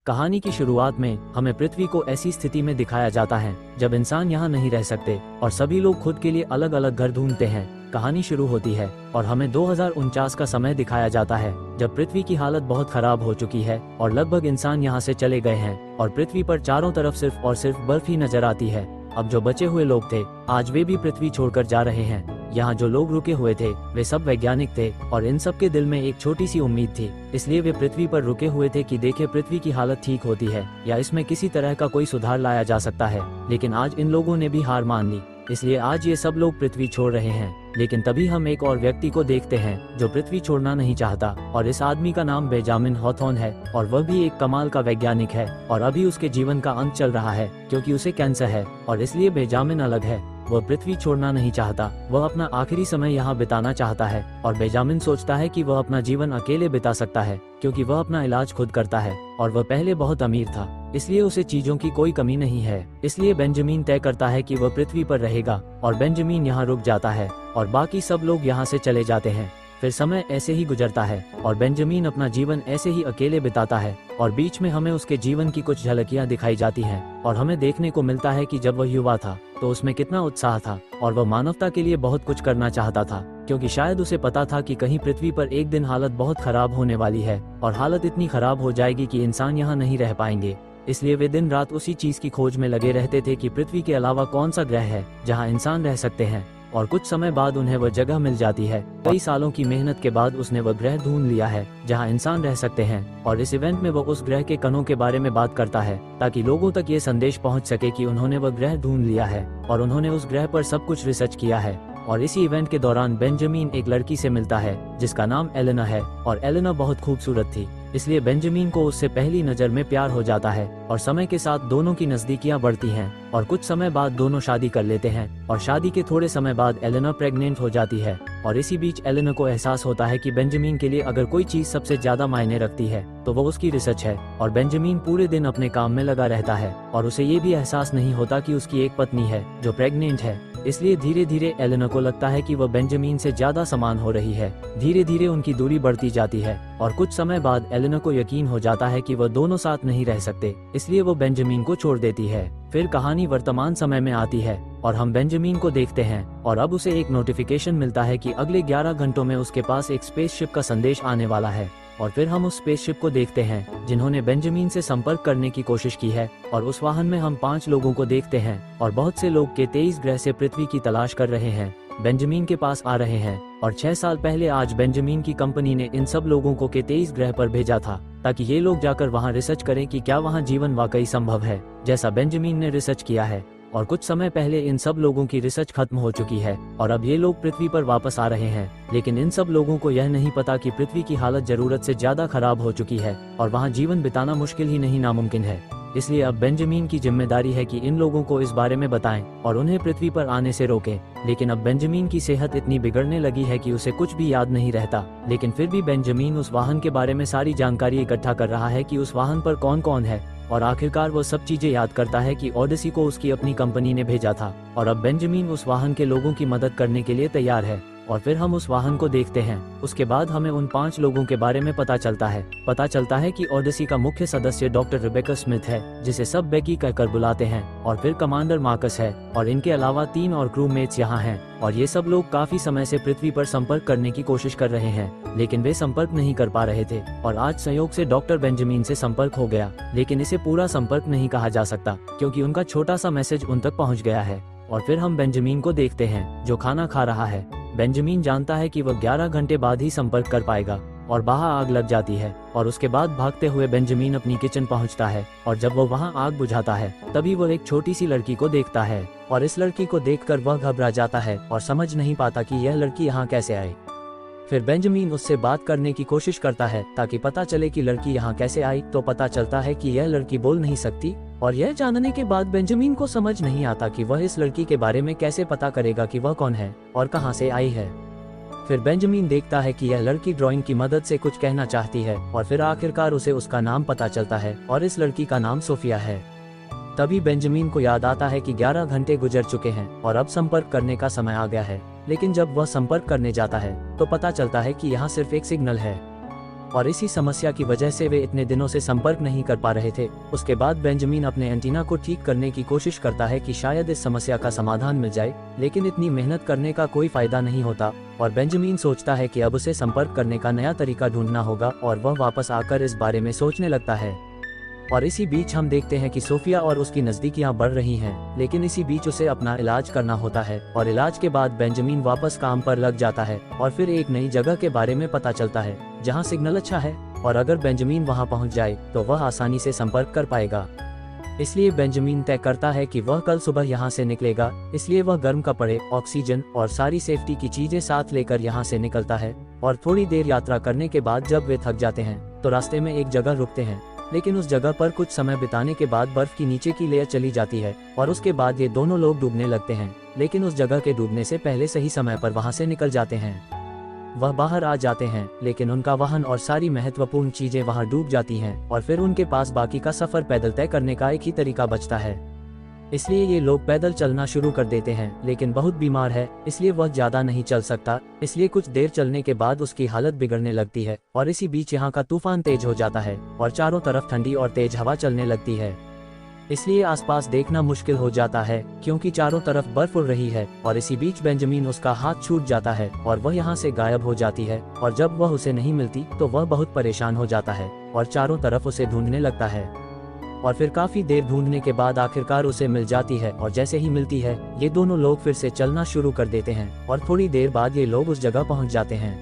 कहानी की शुरुआत में हमें पृथ्वी को ऐसी स्थिति में दिखाया जाता है जब इंसान यहाँ नहीं रह सकते और सभी लोग खुद के लिए अलग अलग घर ढूंढते हैं। कहानी शुरू होती है और हमें 2049 का समय दिखाया जाता है जब पृथ्वी की हालत बहुत खराब हो चुकी है और लगभग इंसान यहाँ से चले गए हैं और पृथ्वी पर चारों तरफ सिर्फ और सिर्फ बर्फ ही नजर आती है। अब जो बचे हुए लोग थे आज वे भी पृथ्वी छोड़कर जा रहे हैं। यहाँ जो लोग रुके हुए थे वे सब वैज्ञानिक थे और इन सब के दिल में एक छोटी सी उम्मीद थी, इसलिए वे पृथ्वी पर रुके हुए थे कि देखे पृथ्वी की हालत ठीक होती है या इसमें किसी तरह का कोई सुधार लाया जा सकता है। लेकिन आज इन लोगों ने भी हार मान ली, इसलिए आज ये सब लोग पृथ्वी छोड़ रहे हैं। लेकिन तभी हम एक और व्यक्ति को देखते हैं जो पृथ्वी छोड़ना नहीं चाहता और इस आदमी का नाम बेंजामिन हॉथॉर्न है और वह भी एक कमाल का वैज्ञानिक है और अभी उसके जीवन का अंत चल रहा है क्योंकि उसे कैंसर है और इसलिए बेंजामिन अलग है। वह पृथ्वी छोड़ना नहीं चाहता, वह अपना आखिरी समय यहाँ बिताना चाहता है और बेंजामिन सोचता है कि वह अपना जीवन अकेले बिता सकता है क्योंकि वह अपना इलाज खुद करता है और वह पहले बहुत अमीर था, इसलिए उसे चीजों की कोई कमी नहीं है। इसलिए बेंजामिन तय करता है कि वह पृथ्वी पर रहेगा और बेंजामिन यहाँ रुक जाता है और बाकी सब लोग यहाँ से चले जाते हैं। फिर समय ऐसे ही गुजरता है और बेंजामिन अपना जीवन ऐसे ही अकेले बिताता है और बीच में हमें उसके जीवन की कुछ झलकियां दिखाई जाती हैं और हमें देखने को मिलता है कि जब वह युवा था तो उसमें कितना उत्साह था और वह मानवता के लिए बहुत कुछ करना चाहता था क्योंकि शायद उसे पता था कि कहीं पृथ्वी पर एक दिन हालत बहुत खराब होने वाली है और हालत इतनी खराब हो जाएगी कि इंसान यहाँ नहीं रह पाएंगे। इसलिए वे दिन रात उसी चीज की खोज में लगे रहते थे कि पृथ्वी के अलावा कौन सा ग्रह है जहाँ इंसान रह सकते हैं। और कुछ समय बाद उन्हें वह जगह मिल जाती है। कई सालों की मेहनत के बाद उसने वह ग्रह ढूंढ लिया है जहां इंसान रह सकते हैं और इस इवेंट में वह उस ग्रह के कणों के बारे में बात करता है ताकि लोगों तक ये संदेश पहुंच सके कि उन्होंने वह ग्रह ढूंढ लिया है और उन्होंने उस ग्रह पर सब कुछ रिसर्च किया है। और इसी इवेंट के दौरान बेंजामिन एक लड़की से मिलता है जिसका नाम एलेना है और एलेना बहुत खूबसूरत थी, इसलिए बेंजामिन को उससे पहली नजर में प्यार हो जाता है और समय के साथ दोनों की नजदीकियां बढ़ती हैं और कुछ समय बाद दोनों शादी कर लेते हैं और शादी के थोड़े समय बाद एलेना प्रेग्नेंट हो जाती है। और इसी बीच एलेना को एहसास होता है कि बेंजामिन के लिए अगर कोई चीज सबसे ज्यादा मायने रखती है तो वो उसकी रिसर्च है और बेंजामिन पूरे दिन अपने काम में लगा रहता है और उसे ये भी एहसास नहीं होता कि उसकी एक पत्नी है जो प्रेग्नेंट है। इसलिए धीरे धीरे एलेना को लगता है कि वह बेंजामिन से ज्यादा समान हो रही है। धीरे धीरे उनकी दूरी बढ़ती जाती है और कुछ समय बाद एलेना को यकीन हो जाता है कि वह दोनों साथ नहीं रह सकते, इसलिए वो बेंजामिन को छोड़ देती है। फिर कहानी वर्तमान समय में आती है और हम बेंजामिन को देखते हैं और अब उसे एक नोटिफिकेशन मिलता है कि अगले 11 घंटों में उसके पास एक स्पेसशिप का संदेश आने वाला है। और फिर हम उस स्पेसशिप को देखते हैं जिन्होंने बेंजामिन से संपर्क करने की कोशिश की है और उस वाहन में हम 5 लोगों को देखते हैं और बहुत से लोग के 23 ग्रह से पृथ्वी की तलाश कर रहे हैं, बेंजामिन के पास आ रहे हैं। और 6 साल पहले आज बेंजामिन की कंपनी ने इन सब लोगों को के 23 ग्रह पर भेजा था ताकि ये लोग जाकर वहाँ रिसर्च करें कि क्या वहाँ जीवन वाकई संभव है जैसा बेंजामिन ने रिसर्च किया है। और कुछ समय पहले इन सब लोगों की रिसर्च खत्म हो चुकी है और अब ये लोग पृथ्वी पर वापस आ रहे हैं, लेकिन इन सब लोगों को यह नहीं पता कि पृथ्वी की हालत जरूरत से ज्यादा खराब हो चुकी है और वहाँ जीवन बिताना मुश्किल ही नहीं नामुमकिन है। इसलिए अब बेंजामिन की जिम्मेदारी है कि इन लोगों को इस बारे में बताएं और उन्हें पृथ्वी पर आने से रोकें। लेकिन अब बेंजामिन की सेहत इतनी बिगड़ने लगी है कि उसे कुछ भी याद नहीं रहता, लेकिन फिर भी बेंजामिन उस वाहन के बारे में सारी जानकारी इकट्ठा कर रहा है कि उस वाहन पर कौन कौन है और आखिरकार वो सब चीजें याद करता है कि ओडिसी को उसकी अपनी कंपनी ने भेजा था और अब बेंजामिन उस वाहन के लोगों की मदद करने के लिए तैयार है। और फिर हम उस वाहन को देखते हैं। उसके बाद हमें उन 5 लोगों के बारे में पता चलता है कि ओडिसी का मुख्य सदस्य डॉक्टर रिबेका स्मिथ है जिसे सब बेकी कहकर बुलाते हैं और फिर कमांडर मार्कस है और इनके अलावा 3 और क्रू मेट्स यहाँ हैं और ये सब लोग काफी समय से पृथ्वी पर संपर्क करने की कोशिश कर रहे हैं लेकिन वे संपर्क नहीं कर पा रहे थे और आज संयोग से डॉक्टर बेंजामिन से संपर्क हो गया, लेकिन इसे पूरा संपर्क नहीं कहा जा सकता क्योंकि उनका छोटा सा मैसेज उन तक पहुँच गया है। और फिर हम बेंजामिन को देखते हैं जो खाना खा रहा है। बेंजामिन जानता है कि वह 11 घंटे बाद ही संपर्क कर पाएगा और बाहर आग लग जाती है और उसके बाद भागते हुए बेंजामिन अपनी किचन पहुंचता है और जब वो वहां आग बुझाता है तभी वो एक छोटी सी लड़की को देखता है और इस लड़की को देखकर वह घबरा जाता है और समझ नहीं पाता कि यह लड़की यहाँ कैसे आई। फिर बेंजामिन उससे बात करने की कोशिश करता है ताकि पता चले कि लड़की यहाँ कैसे आई, तो पता चलता है कि यह लड़की बोल नहीं सकती और यह जानने के बाद बेंजामिन को समझ नहीं आता कि वह इस लड़की के बारे में कैसे पता करेगा कि वह कौन है और कहां से आई है। फिर बेंजामिन देखता है कि यह लड़की ड्राइंग की मदद से कुछ कहना चाहती है और फिर आखिरकार उसे उसका नाम पता चलता है और इस लड़की का नाम सोफिया है। तभी बेंजामिन को याद आता है कि 11 घंटे गुजर चुके हैं और अब संपर्क करने का समय आ गया है, लेकिन जब वह संपर्क करने जाता है तो पता चलता है कि यहाँ सिर्फ एक सिग्नल है और इसी समस्या की वजह से वे इतने दिनों से संपर्क नहीं कर पा रहे थे। उसके बाद बेंजामिन अपने एंटीना को ठीक करने की कोशिश करता है कि शायद इस समस्या का समाधान मिल जाए, लेकिन इतनी मेहनत करने का कोई फायदा नहीं होता और बेंजामिन सोचता है कि अब उसे संपर्क करने का नया तरीका ढूंढना होगा और वह वापस आकर इस बारे में सोचने लगता है। और इसी बीच हम देखते हैं कि सोफिया और उसकी नज़दीकियां बढ़ रही हैं, लेकिन इसी बीच उसे अपना इलाज करना होता है और इलाज के बाद बेंजामिन वापस काम पर लग जाता है और फिर एक नई जगह के बारे में पता चलता है जहां सिग्नल अच्छा है और अगर बेंजामिन वहां पहुंच जाए तो वह आसानी से संपर्क कर पाएगा। इसलिए बेंजामिन तय करता है कि वह कल सुबह यहाँ से निकलेगा, इसलिए वह गर्म कपड़े, ऑक्सीजन और सारी सेफ्टी की चीजें साथ लेकर यहाँ से निकलता है और थोड़ी देर यात्रा करने के बाद जब वे थक जाते हैं तो रास्ते में एक जगह रुकते हैं, लेकिन उस जगह पर कुछ समय बिताने के बाद बर्फ की नीचे की लेयर चली जाती है और उसके बाद ये दोनों लोग डूबने लगते हैं, लेकिन उस जगह के डूबने से पहले सही समय पर वहां से निकल जाते हैं। वह बाहर आ जाते हैं, लेकिन उनका वाहन और सारी महत्वपूर्ण चीजें वहां डूब जाती हैं और फिर उनके पास बाकी का सफर पैदल तय करने का एक ही तरीका बचता है। इसलिए ये लोग पैदल चलना शुरू कर देते हैं, लेकिन बहुत बीमार है इसलिए वह ज्यादा नहीं चल सकता, इसलिए कुछ देर चलने के बाद उसकी हालत बिगड़ने लगती है और इसी बीच यहाँ का तूफान तेज हो जाता है और चारों तरफ ठंडी और तेज हवा चलने लगती है। इसलिए आसपास देखना मुश्किल हो जाता है क्योंकि चारों तरफ बर्फ उड़ रही है और इसी बीच बेंजामिन उसका हाथ छूट जाता है और वह यहाँ से गायब हो जाती है और जब वह उसे नहीं मिलती तो वह बहुत परेशान हो जाता है और चारों तरफ उसे ढूंढने लगता है और फिर काफी देर ढूंढने के बाद आखिरकार उसे मिल जाती है और जैसे ही मिलती है ये दोनों लोग फिर से चलना शुरू कर देते हैं और थोड़ी देर बाद ये लोग उस जगह पहुंच जाते हैं।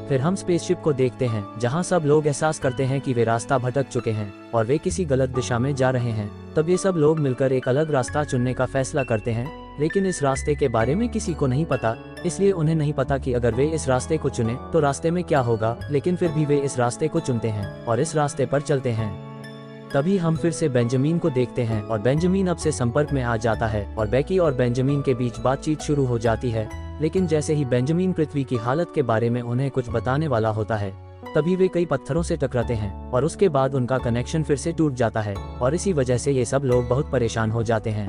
फिर हम स्पेसशिप को देखते हैं जहां सब लोग एहसास करते हैं कि वे रास्ता भटक चुके हैं और वे किसी गलत दिशा में जा रहे हैं। तब ये सब लोग मिलकर एक अलग रास्ता चुनने का फैसला करते हैं, लेकिन इस रास्ते के बारे में किसी को नहीं पता, इसलिए उन्हें नहीं पता कि अगर वे इस रास्ते को चुने तो रास्ते में क्या होगा, लेकिन फिर भी वे इस रास्ते को चुनते हैं और इस रास्ते पर चलते हैं। तभी हम फिर से बेंजामिन को देखते हैं और बेंजामिन अब से संपर्क में आ जाता है और बेकी और बेंजामिन के बीच बातचीत शुरू हो जाती है, लेकिन जैसे ही बेंजामिन पृथ्वी की हालत के बारे में उन्हें कुछ बताने वाला होता है तभी वे कई पत्थरों से टकराते हैं और उसके बाद उनका कनेक्शन फिर से टूट जाता है और इसी वजह से ये सब लोग बहुत परेशान हो जाते हैं।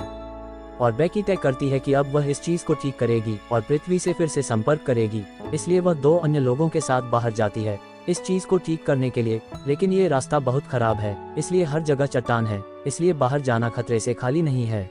और बेकी तय करती है कि अब वह इस चीज को ठीक करेगी और पृथ्वी से फिर से संपर्क करेगी, इसलिए वह 2 अन्य लोगों के साथ बाहर जाती है इस चीज को ठीक करने के लिए, लेकिन ये रास्ता बहुत खराब है इसलिए हर जगह चट्टान है, इसलिए बाहर जाना खतरे से खाली नहीं है।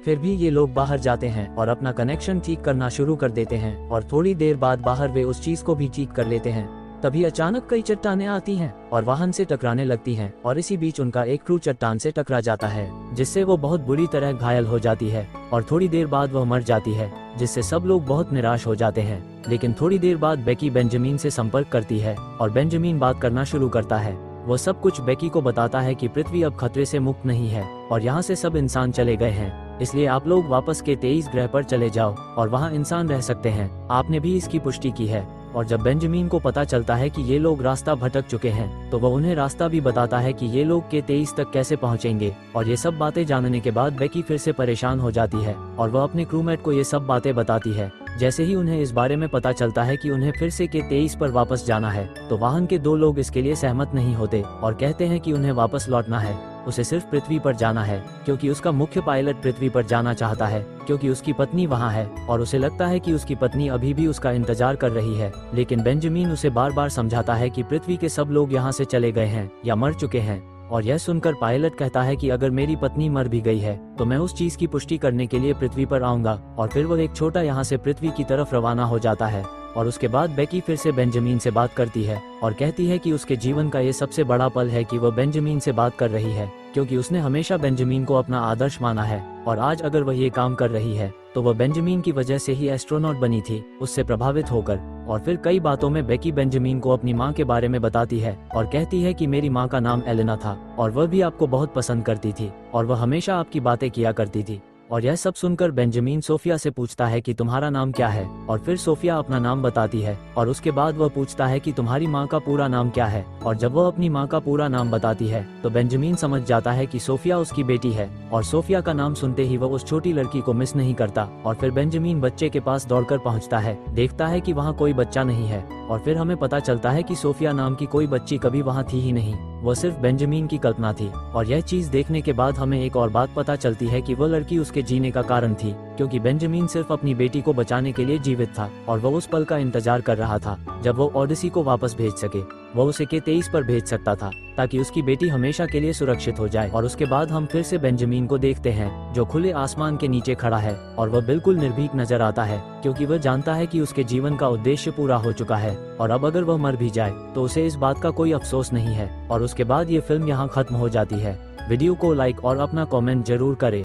फिर भी ये लोग बाहर जाते हैं और अपना कनेक्शन ठीक करना शुरू कर देते हैं और थोड़ी देर बाद बाहर वे उस चीज को भी ठीक कर लेते हैं। तभी अचानक कई चट्टानें आती हैं और वाहन से टकराने लगती हैं और इसी बीच उनका एक क्रू चट्टान से टकरा जाता है, जिससे वो बहुत बुरी तरह घायल हो जाती है और थोड़ी देर बाद वह मर जाती है, जिससे सब लोग बहुत निराश हो जाते हैं। लेकिन थोड़ी देर बाद बेकी बेंजामिन से संपर्क करती है और बेंजामिन बात करना शुरू करता है। वो सब कुछ बेकी को बताता है कि पृथ्वी अब खतरे से मुक्त नहीं है और यहाँ से सब इंसान चले गए हैं, इसलिए आप लोग वापस के 23 ग्रह पर चले जाओ और वहाँ इंसान रह सकते हैं। आपने भी इसकी पुष्टि की है। और जब बेंजामिन को पता चलता है कि ये लोग रास्ता भटक चुके हैं तो वह उन्हें रास्ता भी बताता है कि ये लोग के 23 तक कैसे पहुंचेंगे। और ये सब बातें जानने के बाद बेकी फिर से परेशान हो जाती है और वह अपने क्रूमेट को ये सब बातें बताती है। जैसे ही उन्हें इस बारे में पता चलता है कि उन्हें फिर से के 23 पर वापस जाना है तो वाहन के 2 लोग इसके लिए सहमत नहीं होते और कहते हैं कि उन्हें वापस लौटना है, उसे सिर्फ पृथ्वी पर जाना है क्योंकि उसका मुख्य पायलट पृथ्वी पर जाना चाहता है क्योंकि उसकी पत्नी वहां है और उसे लगता है कि उसकी पत्नी अभी भी उसका इंतजार कर रही है। लेकिन बेंजामिन उसे बार बार समझाता है कि पृथ्वी के सब लोग यहाँ से चले गए हैं या मर चुके हैं। और यह सुनकर पायलट कहता है कि अगर मेरी पत्नी मर भी गई है तो मैं उस चीज की पुष्टि करने के लिए पृथ्वी पर आऊंगा। और फिर वह एक छोटा यहाँ से पृथ्वी की तरफ रवाना हो जाता है। और उसके बाद बेकी फिर से बेंजामिन से बात करती है और कहती है कि उसके जीवन का ये सबसे बड़ा पल है कि वह बेंजामिन से बात कर रही है क्योंकि उसने हमेशा बेंजामिन को अपना आदर्श माना है और आज अगर वह ये काम कर रही है तो वह बेंजामिन की वजह से ही एस्ट्रोनॉट बनी थी, उससे प्रभावित होकर। और फिर कई बातों में बेकी बेंजामिन को अपनी माँ के बारे में बताती है और कहती है कि मेरी माँ का नाम एलेना था और वह भी आपको बहुत पसंद करती थी और वह हमेशा आपकी बातें किया करती थी। और यह सब सुनकर बेंजामिन सोफिया से पूछता है कि तुम्हारा नाम क्या है और फिर सोफिया अपना नाम बताती है और उसके बाद वह पूछता है कि तुम्हारी माँ का पूरा नाम क्या है। और जब वह अपनी माँ का पूरा नाम बताती है तो बेंजामिन समझ जाता है कि सोफिया उसकी बेटी है और सोफिया का नाम सुनते ही वह उस छोटी लड़की को मिस नहीं करता। और फिर बेंजामिन बच्चे के पास दौड़कर पहुंचता है, देखता है कि वहाँ कोई बच्चा नहीं है और फिर हमें पता चलता है कि सोफिया नाम की कोई बच्ची कभी वहाँ थी ही नहीं, वह सिर्फ बेंजामिन की कल्पना थी। और यह चीज देखने के बाद हमें एक और बात पता चलती है कि वह लड़की उसके जीने का कारण थी क्योंकि बेंजामिन सिर्फ अपनी बेटी को बचाने के लिए जीवित था और वह उस पल का इंतजार कर रहा था जब वो ओडिसी को वापस भेज सके। वह उसे K23 पर भेज सकता था ताकि उसकी बेटी हमेशा के लिए सुरक्षित हो जाए। और उसके बाद हम फिर से बेंजामिन को देखते हैं जो खुले आसमान के नीचे खड़ा है और वह बिल्कुल निर्भीक नजर आता है क्योंकि वह जानता है कि उसके जीवन का उद्देश्य पूरा हो चुका है और अब अगर वह मर भी जाए तो उसे इस बात का कोई अफसोस नहीं है। और उसके बाद ये फिल्म यहाँ खत्म हो जाती है। वीडियो को लाइक और अपना कमेंट जरूर करें।